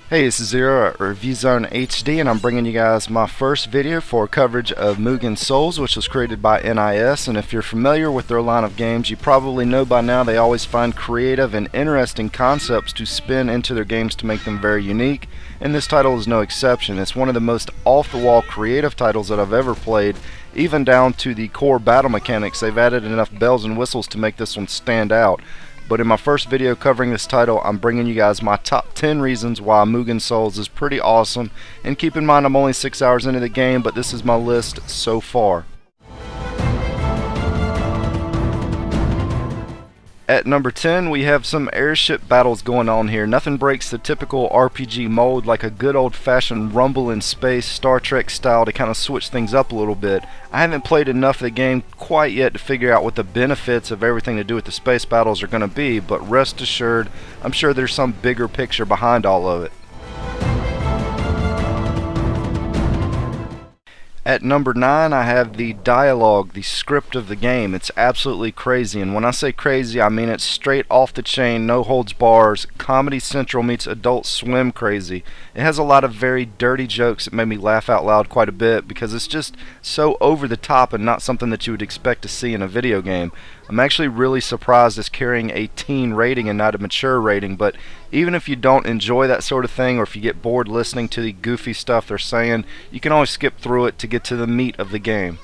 Hey, this is Zero at ReviewZoneHD, and I'm bringing you guys my first video for coverage of Mugen Souls, which was created by NIS. And if you're familiar with their line of games, you probably know by now they always find creative and interesting concepts to spin into their games to make them very unique, and this title is no exception. It's one of the most off-the-wall creative titles that I've ever played, even down to the core battle mechanics. They've added enough bells and whistles to make this one stand out. But in my first video covering this title, I'm bringing you guys my top 10 reasons why Mugen Souls is pretty awesome. And keep in mind I'm only 6 hours into the game, but this is my list so far. At number 10, we have some airship battles going on here. Nothing breaks the typical RPG mold like a good old-fashioned rumble in space, Star Trek style, to kind of switch things up a little bit. I haven't played enough of the game quite yet to figure out what the benefits of everything to do with the space battles are going to be, but rest assured, I'm sure there's some bigger picture behind all of it. At number 9, I have the dialogue, the script of the game. It's absolutely crazy, and when I say crazy, I mean it's straight off the chain, no holds bars, Comedy Central meets Adult Swim crazy. It has a lot of very dirty jokes that made me laugh out loud quite a bit because it's just so over the top and not something that you would expect to see in a video game. I'm actually really surprised it's carrying a teen rating and not a mature rating, but even if you don't enjoy that sort of thing, or if you get bored listening to the goofy stuff they're saying, you can always skip through it to get to the meat of the game.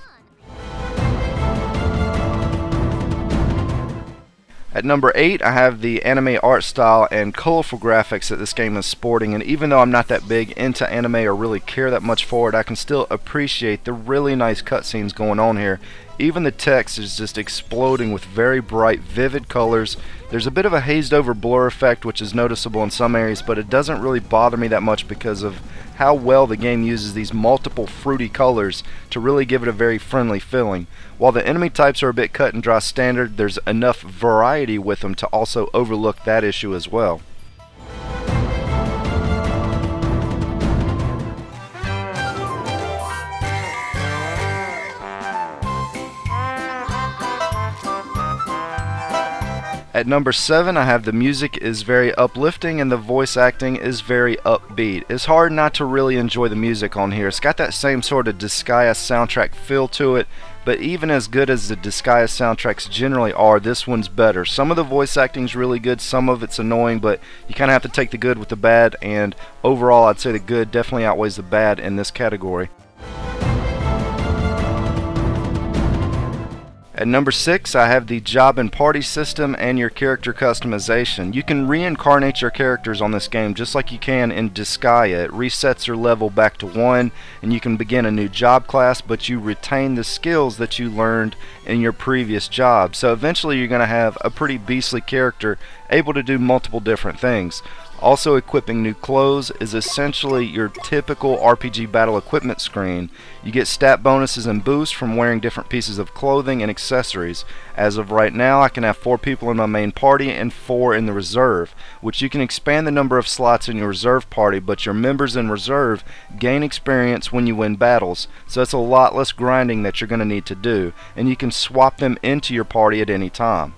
At number 8, I have the anime art style and colorful graphics that this game is sporting, and even though I'm not that big into anime or really care that much for it, I can still appreciate the really nice cutscenes going on here. Even the text is just exploding with very bright, vivid colors. There's a bit of a hazed over blur effect which is noticeable in some areas, but it doesn't really bother me that much because of how well the game uses these multiple fruity colors to really give it a very friendly feeling. While the enemy types are a bit cut and dry standard, there's enough variety with them to also overlook that issue as well. At number 7, I have the music is very uplifting and the voice acting is very upbeat. It's hard not to really enjoy the music on here. It's got that same sort of Disgaea soundtrack feel to it, but even as good as the Disgaea soundtracks generally are, this one's better. Some of the voice acting's really good, some of it's annoying, but you kind of have to take the good with the bad, and overall I'd say the good definitely outweighs the bad in this category. At number 6, I have the job and party system and your character customization. You can reincarnate your characters on this game just like you can in Disgaea. It resets your level back to 1 and you can begin a new job class, but you retain the skills that you learned in your previous job. So eventually you're going to have a pretty beastly character able to do multiple different things. Also, equipping new clothes is essentially your typical RPG battle equipment screen. You get stat bonuses and boosts from wearing different pieces of clothing and accessories. As of right now, I can have 4 people in my main party and 4 in the reserve, which you can expand the number of slots in your reserve party, but your members in reserve gain experience when you win battles, so it's a lot less grinding that you're going to need to do, and you can swap them into your party at any time.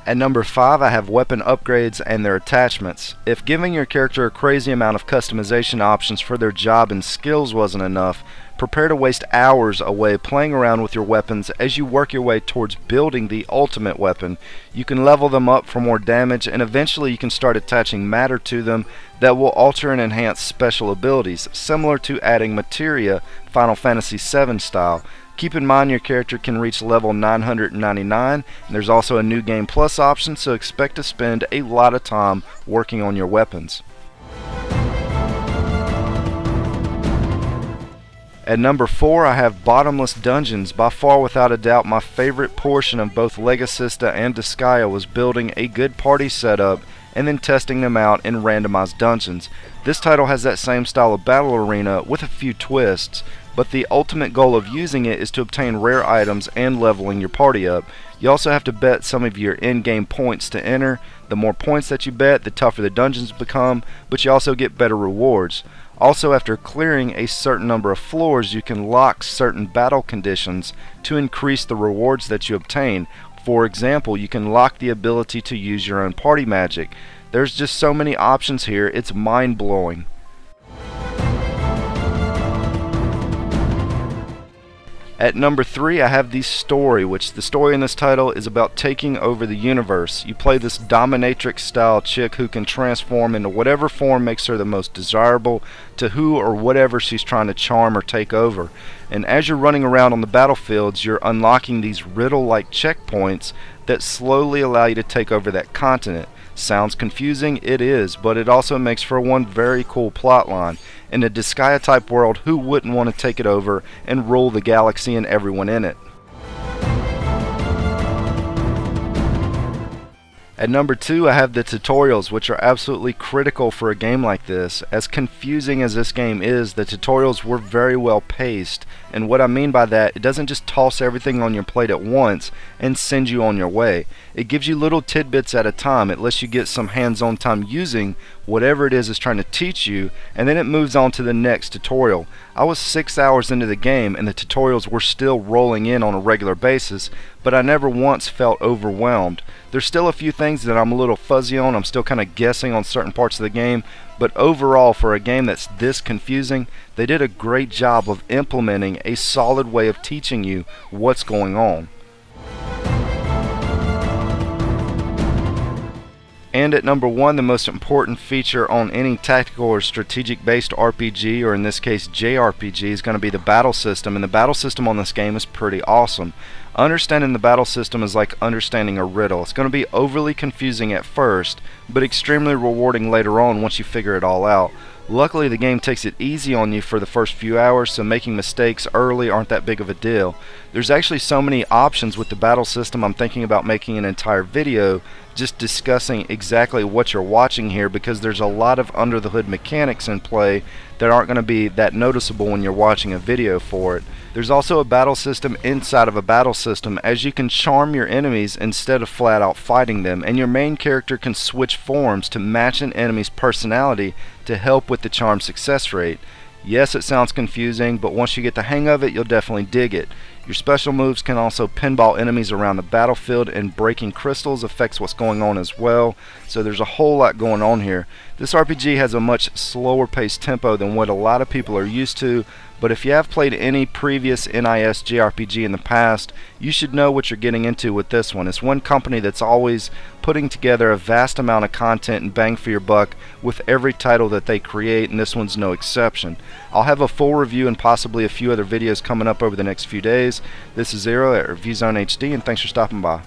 At number 5, I have weapon upgrades and their attachments. If giving your character a crazy amount of customization options for their job and skills wasn't enough, prepare to waste hours away playing around with your weapons as you work your way towards building the ultimate weapon. You can level them up for more damage, and eventually you can start attaching matter to them that will alter and enhance special abilities, similar to adding materia Final Fantasy VII style. Keep in mind your character can reach level 999, and there's also a New Game Plus option, so expect to spend a lot of time working on your weapons. At number 4, I have Bottomless Dungeons. By far without a doubt my favorite portion of both Legasista and Disgaea was building a good party setup and then testing them out in randomized dungeons. This title has that same style of battle arena with a few twists, but the ultimate goal of using it is to obtain rare items and leveling your party up. You also have to bet some of your in-game points to enter. The more points that you bet, the tougher the dungeons become, but you also get better rewards. Also, after clearing a certain number of floors, you can lock certain battle conditions to increase the rewards that you obtain. For example, you can lock the ability to use your own party magic. There's just so many options here, it's mind-blowing. At number 3, I have the story, which the story in this title is about taking over the universe. You play this dominatrix style chick who can transform into whatever form makes her the most desirable to who or whatever she's trying to charm or take over. And as you're running around on the battlefields, you're unlocking these riddle-like checkpoints that slowly allow you to take over that continent. Sounds confusing? It is, but it also makes for one very cool plotline. In a Disgaea type world, who wouldn't want to take it over and rule the galaxy and everyone in it? At number 2, I have the tutorials, which are absolutely critical for a game like this. As confusing as this game is, the tutorials were very well paced, and what I mean by that, it doesn't just toss everything on your plate at once and send you on your way. It gives you little tidbits at a time. It lets you get some hands-on time using whatever it is it's trying to teach you, and then it moves on to the next tutorial. I was 6 hours into the game and the tutorials were still rolling in on a regular basis, but I never once felt overwhelmed. There's still a few things that I'm a little fuzzy on. I'm still kind of guessing on certain parts of the game, but overall, for a game that's this confusing, they did a great job of implementing a solid way of teaching you what's going on. And at number 1, the most important feature on any tactical or strategic based RPG, or in this case JRPG, is going to be the battle system, and the battle system on this game is pretty awesome. Understanding the battle system is like understanding a riddle. It's going to be overly confusing at first, but extremely rewarding later on once you figure it all out. Luckily, the game takes it easy on you for the first few hours, so making mistakes early aren't that big of a deal. There's actually so many options with the battle system, I'm thinking about making an entire video just discussing exactly what you're watching here, because there's a lot of under the hood mechanics in play that aren't going to be that noticeable when you're watching a video for it. There's also a battle system inside of a battle system, as you can charm your enemies instead of flat out fighting them, and your main character can switch forms to match an enemy's personality to help with the charm success rate. Yes, it sounds confusing, but once you get the hang of it, you'll definitely dig it. Your special moves can also pinball enemies around the battlefield, and breaking crystals affects what's going on as well, so there's a whole lot going on here. This RPG has a much slower paced tempo than what a lot of people are used to, but if you have played any previous NIS JRPG in the past, you should know what you're getting into with this one. It's one company that's always putting together a vast amount of content and bang for your buck with every title that they create, and this one's no exception. I'll have a full review and possibly a few other videos coming up over the next few days. This is Zero at ReviewZoneHD, and thanks for stopping by.